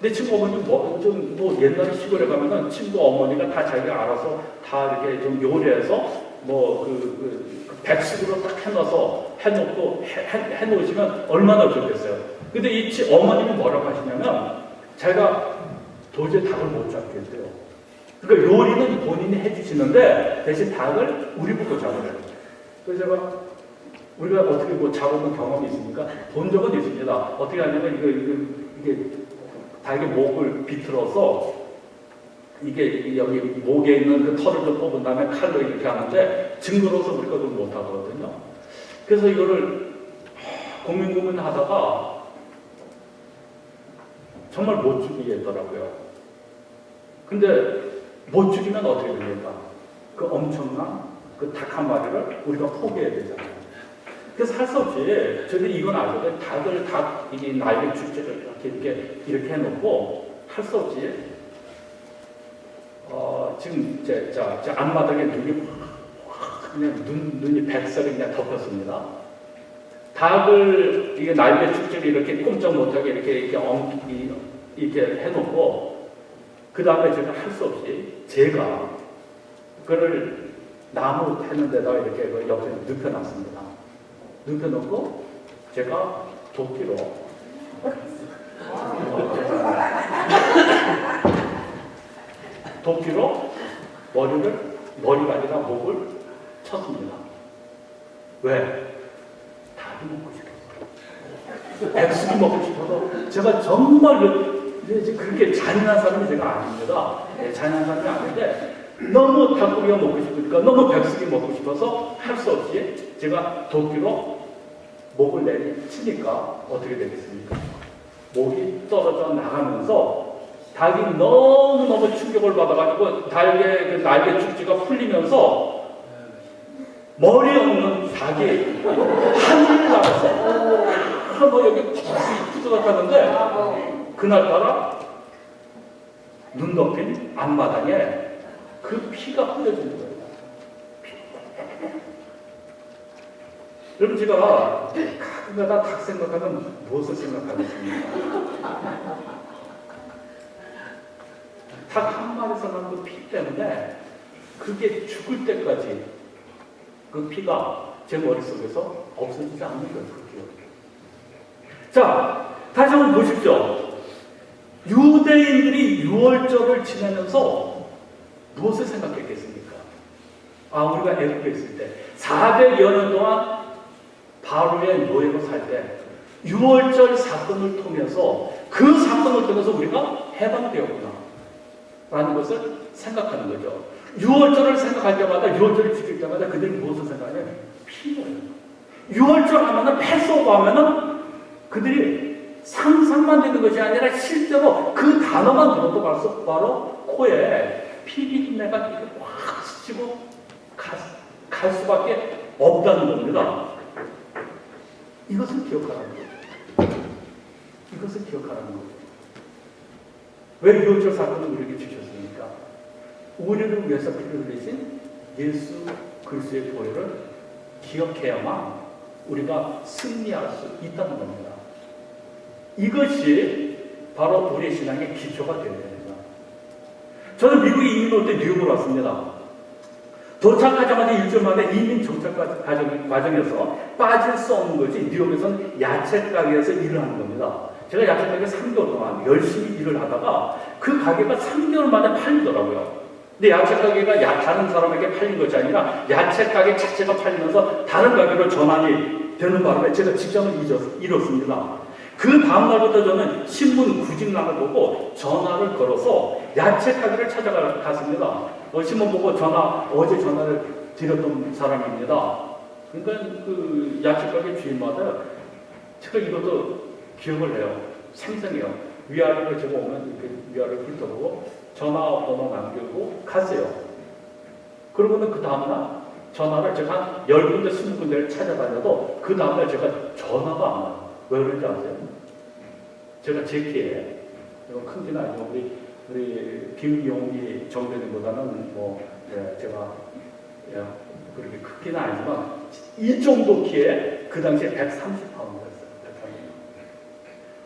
근데 친구 어머님 뭐 옛날에 시골에 가면은 친구 어머니가 다 자기가 알아서 다 이렇게 좀 요리해서 백숙으로 딱 해놓으시면 얼마나 좋겠어요. 근데 이 어머님이 뭐라고 하시냐면 제가 도저히 닭을 못 잡겠대요. 그러니까 요리는 본인이 해주시는데 대신 닭을 우리 보고 잡으래요. 그래서 제가 우리가 어떻게 뭐 잡아본 경험이 있습니까? 본 적은 있습니다. 어떻게 하냐면 이게 닭의 목을 비틀어서 이게 여기 목에 있는 그 털을 좀 뽑은 다음에 칼로 이렇게 하는데 징그러워서 우리가 그걸 못 하거든요. 그래서 이거를 고민하다가 정말 못 죽이겠더라고요. 근데 못 죽이면 어떻게 됩니까? 그 엄청난 그 닭 1마리를 우리가 포기해야 되잖아요. 그래서 할 수 없이 저희들이 이건 알거든요. 이게 날개 축제를 이렇게 해놓고 할 수 없이 지금 제 앞마당에 눈이 그냥 눈이 백설이 그냥 덮였습니다. 닭을 이게 날개 축제를 이렇게 꼼짝 못하게 이렇게 해놓고 그 다음에 제가 할 수 없이 제가 그거를 나무 태는 데다가 이렇게 옆에 눕혀놨습니다. 눕혀놓고 제가 도끼로 머리가 아니라 목을 쳤습니다. 왜? 닭이 먹고 싶어서. 백숙이 먹고 싶어서. 제가 정말 그렇게 잔인한 사람이 제가 아닙니다. 잔인한 사람이 아닌데 너무 닭고기가 먹고 싶으니까 너무 백숙이 먹고 싶어서 할 수 없이 제가 도끼로 목을 치니까 어떻게 되겠습니까? 목이 떨어져 나가면서 닭이 너무너무 충격을 받아가지고 날개 축지가 풀리면서 머리 없는 닭이 하늘을 날아서 뭐 여기 푸드덕하는데 그날따라 눈 덮인 앞마당에 그 피가 흘려지는 거예요. 여러분 제가 가끔가다 닭 생각하면 무엇을 생각하겠습니까? 닭 1마리에서 난 그 피 때문에 그게 죽을 때까지 그 피가 제 머릿속에서 없어지지 않는 거예요. 그 기억이. 자, 다시 한번 보십시오. 유대인들이 유월절을 지내면서 무엇을 생각했겠습니까? 우리가 애굽에 있을 때 400여 년 동안 바로의 노예로 살 때 유월절 사건을 통해서 그 사건을 통해서 우리가 해방되었구나 라는 것을 생각하는 거죠. 유월절을 생각할 때마다 유월절을 지킬 때마다 그들이 무엇을 생각하냐면 피로예요. 유월절 하면은 패스오버 하면은 그들이 상상만 되는 것이 아니라 실제로 그 단어만 들어도 바로 코에 피비린내가 이렇게 확 스치고 갈 수밖에 없다는 겁니다. 이것을 기억하라는 거예요. 이것을 기억하라는 거예요. 왜 유월절 사건을 우리에게 주셨습니까? 우리를 위해서 피를 흘리신 예수 그리스도의 보혈을 기억해야만 우리가 승리할 수 있다는 겁니다. 이것이 바로 우리의 신앙의 기초가 되어야 됩니다. 저는 미국에 이민 올 때 뉴욕으로 왔습니다. 도착하자마자 일주일 만에 이민 정착 과정에서 빠질 수 없는 것이 뉴욕에서는 야채 가게에서 일을 하는 겁니다. 제가 야채 가게 3개월 동안 열심히 일을 하다가 그 가게가 3개월 만에 팔리더라고요. 근데 야채 가게가 다른 사람에게 팔린 것이 아니라 야채 가게 자체가 팔리면서 다른 가게로 전환이 되는 바람에 제가 직장을 잃었습니다. 그 다음날부터 저는 신문 구직란을 보고 전화를 걸어서 야채 가게를 찾아갔습니다. 신문 보고 어제 전화를 드렸던 사람입니다. 그러니까 그 야채 가게 주인마다 제가 이것도 기억을 해요. 생생해요. 위아래로 제가 오면 이렇게 위아래를 훑어보고 전화번호 남기고 갔어요. 그러고는 그 다음날 전화를 제가 한 10군데, 20군데를 찾아다녀도 그 다음날 제가 전화가 안 와요. 왜 그런지 아세요? 제가 제 키에, 이건 큰 키는 아니고 우리 김용기 정대님보다는 제가 그렇게 큰 키는 아니지만 이 정도 키에 그 당시에 130파운드였어요. 130.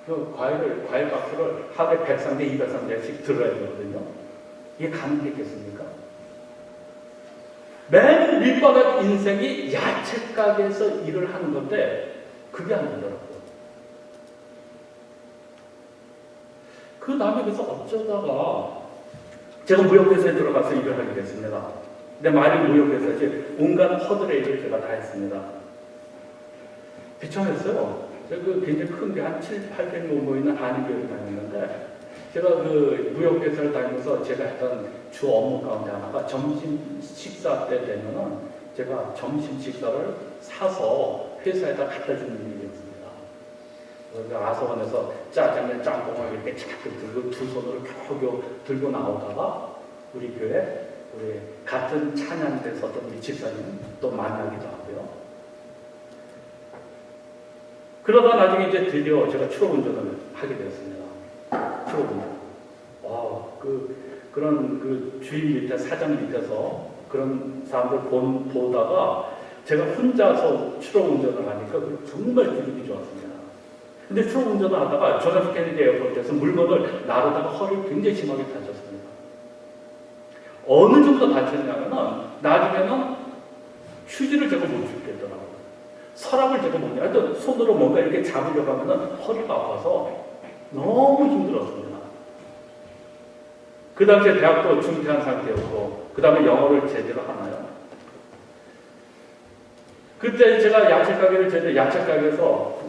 그 과일 박스를 하루에 103개, 203개씩 들어야 되거든요. 이게 가능이 있겠습니까? 맨 밑바닥 인생이 야채 가게에서 일을 하는 건데 그게 안 되더라고요. 그 다음에 그래서 어쩌다가 제가 무역회사에 들어가서 일을 하게 됐습니다. 근데 말이 무역회사지 온갖 허들의 일을 제가 다 했습니다. 비참했어요. 제가 굉장히 큰 게 한 7, 800명 모이는 한의교회를 다녔는데 제가 그 무역회사를 다니면서 제가 했던 주 업무 가운데 하나가 점심 식사 때 되면은 제가 점심 식사를 사서 회사에다 갖다 주는 일이었습니다. 그래서 아서원에서 짜장면 짬뽕을 이렇게 자꾸 들고 두 손으로 겨우겨우 들고 나오다가 우리 교회 우리 같은 찬양대 섰던 우리 집사님 또 만나기도 하고요. 그러다 나중에 이제 드디어 제가 추록 운전을 하게 되었습니다. 추록 운전. 와, 그런 주인 밑에 사장 밑에서 그런 사람들 보다가 제가 혼자서 추록 운전을 하니까 정말 기분이 좋았습니다. 근데 추록 운전을 하다가 존 F 케네디 에어포트에서 물건을 나르다가 허리를 굉장히 심하게 다쳤습니다. 어느 정도 다쳤냐면은 나중에는 휴지를 제가 못 줍겠더라고요. 서랍을 제가 못 하여튼 손으로 뭔가 이렇게 잡으려고 하면은 허리가 아파서 너무 힘들었습니다. 그 당시에 대학도 중퇴한 상태였고 그 다음에 영어를 제대로 하나요? 그때 제가 야채 가게에서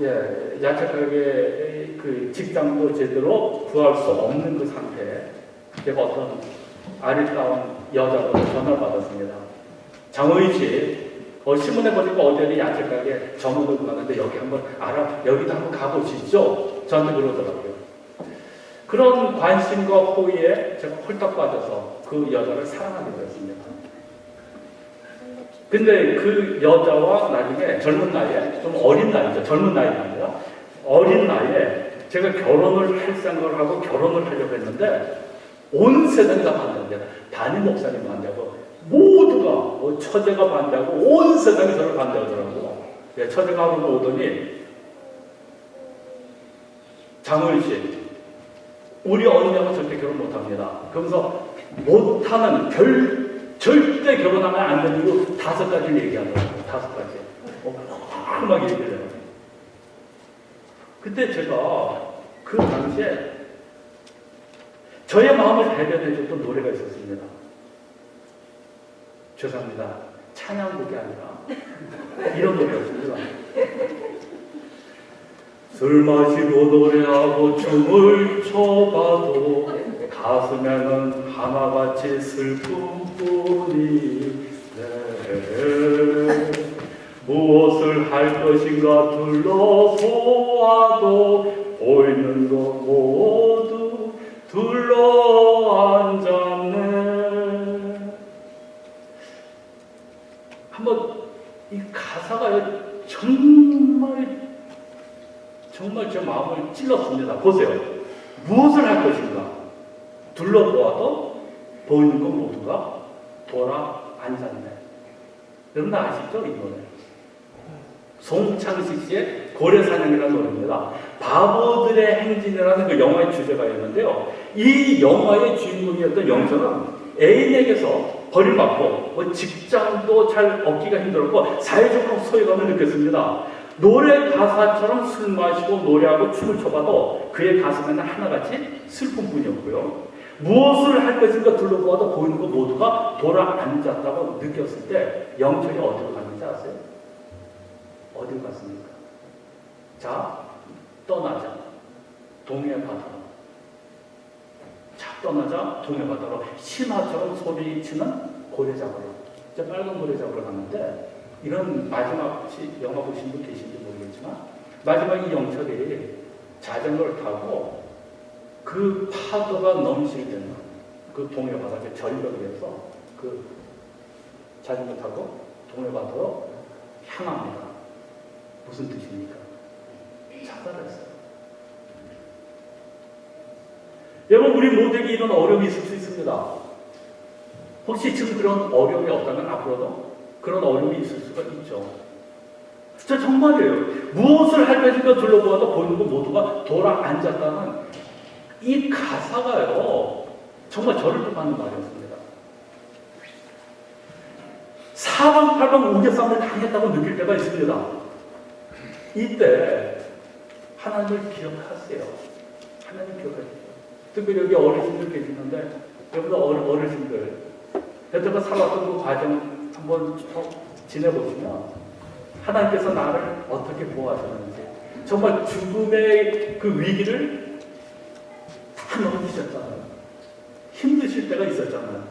야채 가게 그 직장도 제대로 구할 수 없는 그 상태에 제가 어떤 아리따운 여자분을 전화를 받았습니다. 장호희 씨, 신문에 보니까 어디 야채 가게 점원을 구하는데 여기 한번 여기도 한번 가보시죠. 저한테 그러더라고요. 그런 관심과 호의에 제가 홀딱 빠져서 그 여자를 사랑하게 되었습니다. 근데 그 여자와 나중에 젊은 나이에, 좀 어린 나이죠. 젊은 나이가 아니라 어린 나이에 제가 결혼을 할 생각을 하고 결혼을 하려고 했는데 온 세상이 다 반대합니다. 담임 목사님 반대하고 모두가 처제가 반대하고 온 세상이 저를 반대하더라고요. 처제가 하고 오더니 장호일 씨, 우리 언니하고 절대 결혼 못합니다. 그러면서 못하는 절대 결혼하면 안 되는 이유 5가지를 얘기하더라고요. 5가지. 막 얘기를 해요. 그때 제가 그 당시에 저의 마음을 대변해줬던 노래가 있었습니다. 죄송합니다. 찬양곡이 아니라 이런 노래였습니다. 술 마시고 노래하고 춤을 춰봐도 가슴에는 하나같이 슬픔뿐이네. 무엇을 할 것인가 둘러보아도 보이는 것 모두 둘러앉았네. 한번 이 가사가 정말 제 마음을 찔렀습니다. 보세요. 무엇을 할 것인가? 둘러보아도 보이는 것 모두가 돌아 앉았네. 여러분 아시죠? 이 노래. 송창식 씨의 고래사냥이라는 노래입니다. 바보들의 행진이라는 그 영화의 주제가 있는데요. 이 영화의 주인공이었던 영철은 애인에게서 버림받고 직장도 잘 얻기가 힘들었고 사회적으로 소외감을 느꼈습니다. 노래 가사처럼 술 마시고 노래하고 춤을 춰봐도 그의 가슴에는 하나같이 슬픔뿐이었고요. 무엇을 할 것인가 둘러보아도 보이는 것 모두가 돌아앉았다고 느꼈을 때 영철이 어디로 갔는지 아세요? 어디로 갔습니까? 자, 떠나자. 동해 바다로. 자, 떠나자. 동해 바다로. 신화처럼 소리치는 고래 잡으러. 저 빨간 고래 잡으러 갔는데 이런 마지막 영화 보신 분 계신지 모르겠지만 마지막 이 영철이 자전거를 타고 그 파도가 넘치게 되는 그 동해 바다의 절벽에서 그 자전거 타고 동해바다로 향합니다. 무슨 뜻입니까? 차단했어요. 여러분, 우리 모두에게 이런 어려움이 있을 수 있습니다. 혹시 지금 그런 어려움이 없다면 앞으로도 그런 어려움이 있을 수가 있죠. 저 정말이에요. 무엇을 할 것인가 둘러보아도 보이는 것 모두가 돌아 앉았다는 이 가사가요, 정말 저를 뜻하는 말이었습니다. 사방팔방 우겨싸움을 당했다고 느낄 때가 있습니다. 이때 하나님을 기억하세요. 하나님 기억하세요. 특별히 여기 어르신들 계시는데, 여러분 어르신들 여태껏 살았던 그 과정 한번 지내보시면 하나님께서 나를 어떻게 보호하셨는지, 정말 죽음의 그 위기를 다 넘기셨잖아요. 힘드실 때가 있었잖아요.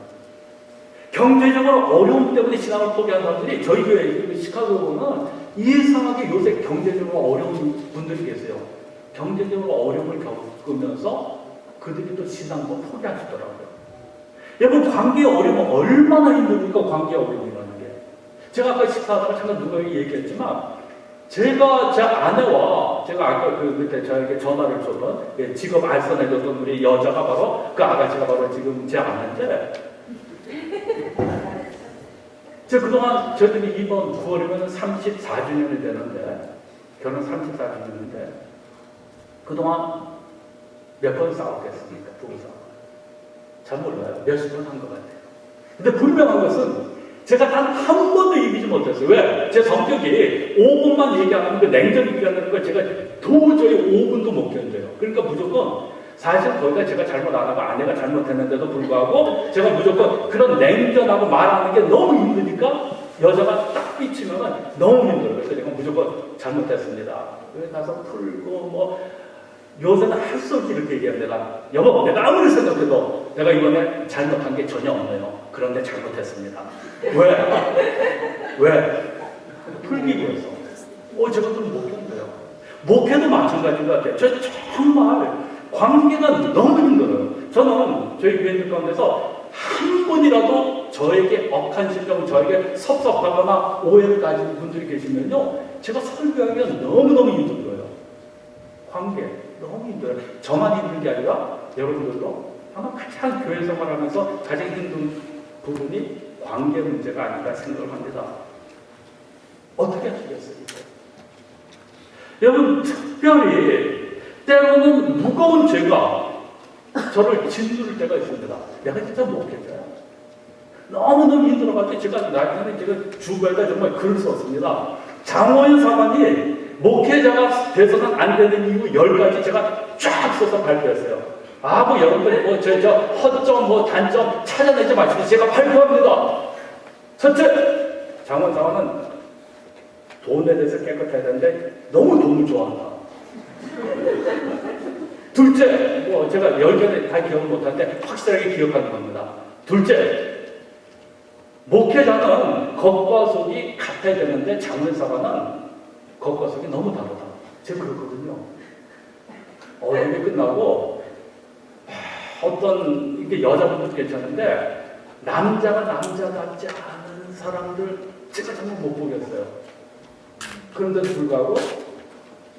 경제적으로 어려움 때문에 신앙을 포기한 사람들이 저희 교회 시카고는 이상하게 요새 경제적으로 어려운 분들이 계세요. 경제적으로 어려움을 겪으면서 그들이 또 신앙도 포기하시더라고요. 여러분, 관계의 어려움은 얼마나 힘듭니까? 관계의 어려움이라는 게. 제가 아까 식사하다가 잠깐 누가 얘기했지만, 제가 제 아내와, 제가 아까 그 밑에 저에게 전화를 줬던, 직업 알선해줬던 우리 여자가 바로, 그 아가씨가 바로 지금 제 아내인데, 제가 그동안 저희들이 이번 9월이면 34주년이 되는데, 결혼 34주년인데, 그동안 몇 번 싸웠겠습니까? 부부싸움. 잘 몰라요. 몇십 번 한 것 같아요. 근데 분명한 것은 제가 단 한 번도 이기지 못했어요. 왜? 제 성격이 5분만 얘기 안 하면 그 냉정 얘기하는 걸 제가 도저히 5분도 못 견뎌요. 그러니까 무조건 사실 거기가 제가 잘못 안 하고 아내가 잘못했는데도 불구하고 제가 무조건 그런 냉정하고 말하는 게 너무 힘드니까 여자가 딱 삐치면 너무 힘들어요. 그래서 제가 무조건 잘못했습니다. 그래 가서 풀고 뭐 요새는 할 수 없이 이렇게 얘기합니다. 여보, 내가 아무리 생각해도 내가 이번에 잘못한 게 전혀 없네요. 그런데 잘못했습니다. 왜? 풀기 위해서. 제가 좀 못 견뎌요. 목회도 마찬가지인 것 같아요. 저 정말 관계가 너무 힘들어요. 저는 저희 교회들 가운데서 한 분이라도 저에게 억한 심정, 저에게 섭섭하거나 오해를 가진 분들이 계시면요, 제가 설교하기가 너무너무 힘든 거예요. 관계 너무 힘들어요. 저만 힘든 게 아니라 여러분들도 아마 가장 교회 생활하면서 가장 힘든 부분이 관계 문제가 아닌가 생각을 합니다. 어떻게 하시겠어요? 여러분, 특별히 때로는 무거운 죄가 저를 짓누를 때가 있습니다. 내가 진짜 목회자야. 너무너무 힘들어가지고 제가 나중에 제가 주변에다 정말 글을 썼습니다. 장호연 사관이 목회자가 돼서는 안 되는 이유 10가지 제가 쫙 써서 발표했어요. 뭐 여러분들 허점, 단점 찾아내지 마시고 제가 발표합니다. 첫째, 장원 사관은 돈에 대해서 깨끗해야 되는데 너무 돈을 좋아한다. 둘째, 제가 10개는 다 기억을 못하는데 확실하게 기억하는 겁니다. 둘째, 목회자는 겉과 속이 같아야 되는데 장원사관은 겉과 속이 너무 다르다. 제가 그렇거든요. 어려움이 끝나고 어떤 이게 여자분도 괜찮은데 남자가 남자답지 않은 사람들 제가 정말 못 보겠어요. 그런데도 불구하고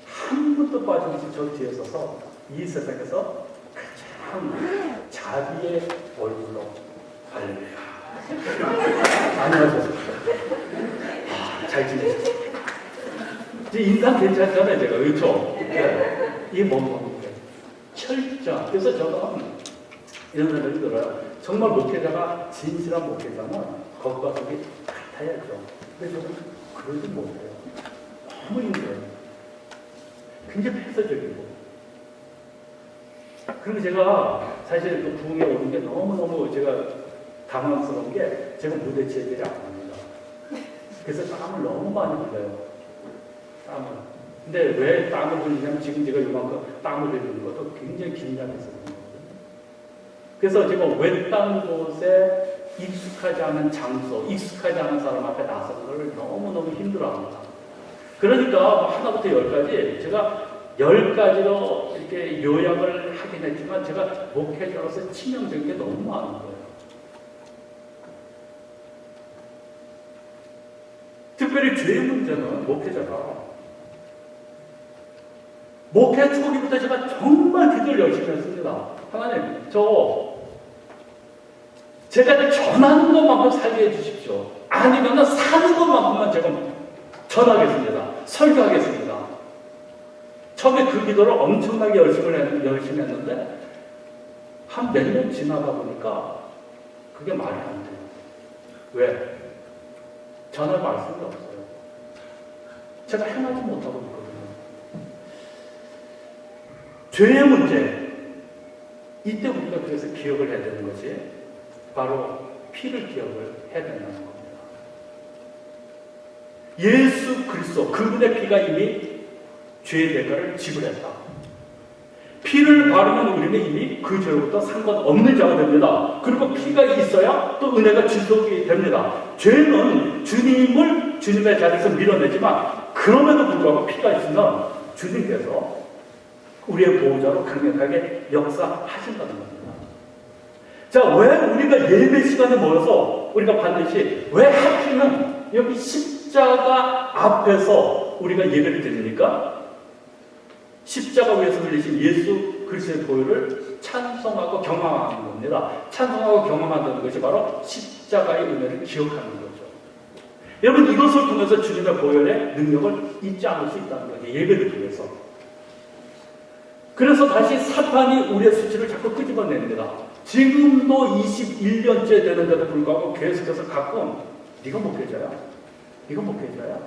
한 분도 빠짐없이 저 뒤에 서서 이 세상에서 가장 자비의 얼굴로 할렐루야. 안녕하셨습니까? 잘 지내셨습니까? 인상 괜찮잖아요, 제가. 그렇죠? 이게 뭡니까? 철저. 그래서 저는 이런 생각이 들어요. 정말 목회자가, 진실한 목회자는 겉과 속이 같아야죠. 근데 저는 그러지 못해요. 너무 힘들어요. 굉장히 폐쇄적이고. 그리고 제가 사실 그 부흥에 오는 게 너무너무 제가 당황스러운 게 제가 무대 체질이 안 합니다. 그래서 땀을 너무 많이 흘려요. 땀을. 근데 왜 땀을 흘리냐면 지금 제가 이만큼 땀을 흘리는 것도 굉장히 긴장해서 그런 거거든요. 그래서 제가 외딴 곳에 익숙하지 않은 장소, 익숙하지 않은 사람 앞에 나서는 걸 너무너무 힘들어합니다. 그러니까 하나부터 10까지 제가 10가지로 이렇게 요약을 하긴 했지만 제가 목회자로서 치명적인 게 너무 많은 거예요. 특별히 죄의 문제는 목회자가 목회 초기부터 제가 정말 기도를 열심히 했습니다. 하나님, 제가 전하는 것만큼 살게 해주십시오. 아니면 사는 것만큼만 제가 전하겠습니다. 설교하겠습니다. 처음에 그 기도를 엄청나게 열심히 했는데 한 몇 년 지나다 보니까 그게 말이 안 돼요. 왜? 전할 말씀이 없어요. 제가 행하지 못하고 있거든요. 죄의 문제, 이때 우리가 그래서 기억을 해야 되는 것이 바로 피를 기억을 해야 된다는 겁니다. 예수 그리스도, 그분의 피가 이미 죄의 대가를 지불했다. 피를 바르면 우리는 이미 그 죄로부터 상관없는 자가 됩니다. 그리고 피가 있어야 또 은혜가 지속이 됩니다. 죄는 주님의 자리에서 밀어내지만 그럼에도 불구하고 피가 있으면 주님께서 우리의 보호자로 강력하게 역사하신다는 겁니다. 자, 왜 우리가 예배 시간에 모여서 우리가 반드시 왜 하필이면 여기 십자가 앞에서 우리가 예배를 드립니까? 십자가 위에서 흘리신 예수 그리스도의 보혈을 찬송하고 경험하는 겁니다. 찬송하고 경험한다는 것이 바로 십자가의 은혜를 기억하는 거죠. 여러분, 이것을 통해서 주님의 보혈의 능력을 잊지 않을 수 있다는 거죠. 예배를 통해서. 그래서 다시 사탄이 우리의 수치를 자꾸 끄집어냅니다. 지금도 21년째 되는데도 불구하고 계속해서 가끔 네가 목회자야? 네가 목회자야?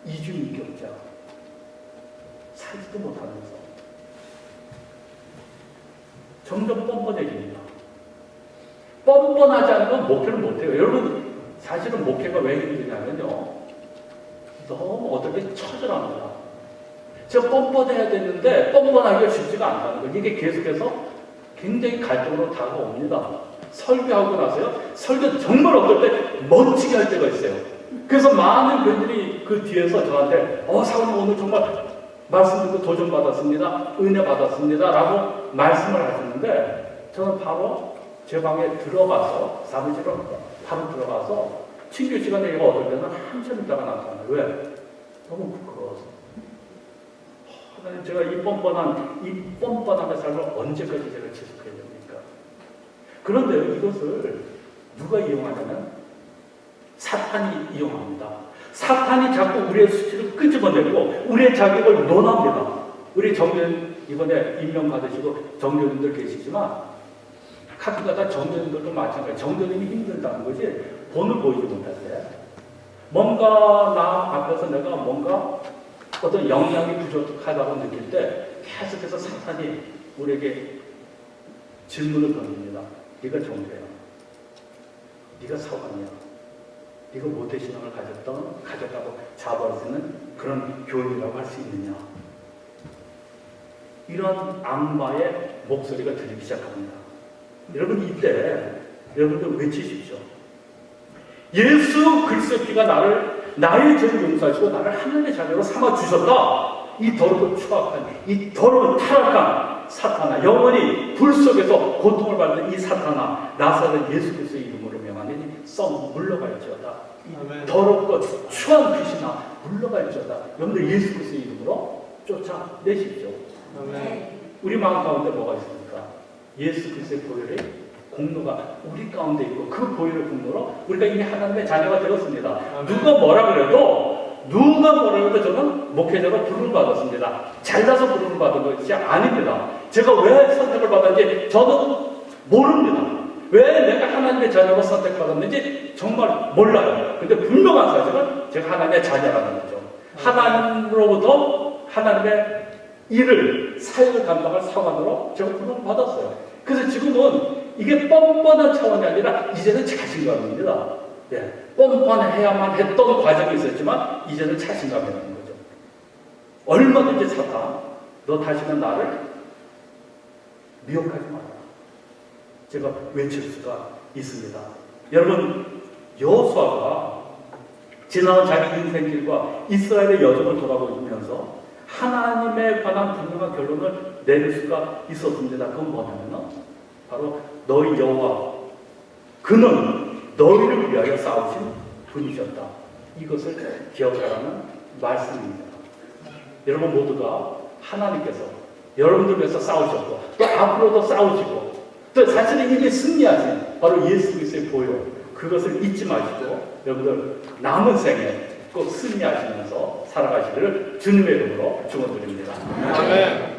이중인격자. 살지도 못하면서 점점 뻔뻔해집니다. 뻔뻔하지 않으면 목회를 못해요. 여러분, 사실은 목회가 왜 힘드냐면요, 너무 어떻게 처절합니다. 제가 뻔뻔해야 되는데 뻔뻔하기가 쉽지가 않다는 거예요. 이게 계속해서 굉장히 갈등으로 다가옵니다. 설교하고 나서요, 설교 정말 어떨 때 멋지게 할 때가 있어요. 그래서 많은 분들이 그 뒤에서 저한테 사모님 오늘 정말 말씀 듣고 도전 받았습니다, 은혜 받았습니다 라고 말씀을 하셨는데, 저는 바로 제 방에 들어가서 사무실로 바로 들어가서 친교 시간에 이거 어떨 때는 한참 있다가 나타나요. 왜? 너무 부끄러워서. 하나님, 제가 이 뻔뻔함의 삶을 언제까지 제가 지속해야 됩니까? 그런데 이것을 누가 이용하냐면 사탄이 이용합니다. 사탄이 자꾸 우리의 수치를 끄집어내고 우리의 자격을 논합니다. 우리 정교인 이번에 임명 받으시고 정교인들 계시지만 가끔가다 정교인들도 마찬가지. 정교인이 힘들다는 것이 본을 보이지 못할 때 뭔가 나 앞에서 내가 뭔가 어떤 영향이 부족하다고 느낄 때 계속해서 사탄이 우리에게 질문을 던집니다. 네가 정교야? 네가 사관이야? 네가 모태신앙을 가졌다고 자부할 수 있는 그런 교인이라고 할 수 있느냐? 이런 악마의 목소리가 들리기 시작합니다. 여러분, 이때 여러분들 외치십시오. 예수 그리스도의 피가 나의 죄를 용서하시고 나를 하나님의 자녀로 삼아주셨다. 이 더럽고 추악한, 이 더러운 타락한 사탄아, 영원히 불 속에서 고통을 받는 이 사탄아, 나사렛 예수 그리스도의 이름으로 명하니 썩 물러갈지어다. 이 더럽고 추한 귀신아, 물러갈지어다. 여러분들 예수 그리스도의 이름으로 쫓아내십시오. 아멘. 우리 마음 가운데 뭐가 있습니까? 예수 그리스도의 보혈의 공로가 우리 가운데 있고 그 보혈의 공로로 우리가 이미 하나님의 자녀가 되었습니다. 누가 뭐라 그래도 저는 목회자로 부름을 받았습니다. 잘나서 부름을 받은 것이 아닙니다. 제가 왜 선택을 받았는지 저도 모릅니다. 왜 내가 하나님의 자녀로 선택받았는지 정말 몰라요. 근데 분명한 사실은 제가 하나님의 자녀라는 거죠. 하나님으로부터 하나님의 일을, 사역을 감당할 사관으로 제가 부름을 받았어요. 그래서 지금은 이게 뻔뻔한 차원이 아니라 이제는 자신감입니다. 뻔뻔해야만 했던 과정이 있었지만 이제는 자신감이 있는 거죠. 얼마든지 사탄, 너 다시는 나를 미혹하지 마라. 제가 외칠 수가 있습니다. 여러분, 여호수아가 지나온 자기 인생길과 이스라엘의 여정을 돌아보면서 하나님에 관한 분명한 결론을 내릴 수가 있었습니다. 그건 뭐냐면 바로 너희 여호와, 그는 너희를 위하여 싸우신 분이셨다. 이것을 기억하라는 말씀입니다. 여러분 모두가 하나님께서 여러분들 위해서 싸우셨고 또 앞으로도 싸우시고 또 사실은 이미 승리하신 바로 예수 그리스도의 보혈 그것을 잊지 마시고 여러분들 남은 생에 꼭 승리하시면서 살아가시기를 주님의 이름으로 축원드립니다. 아멘.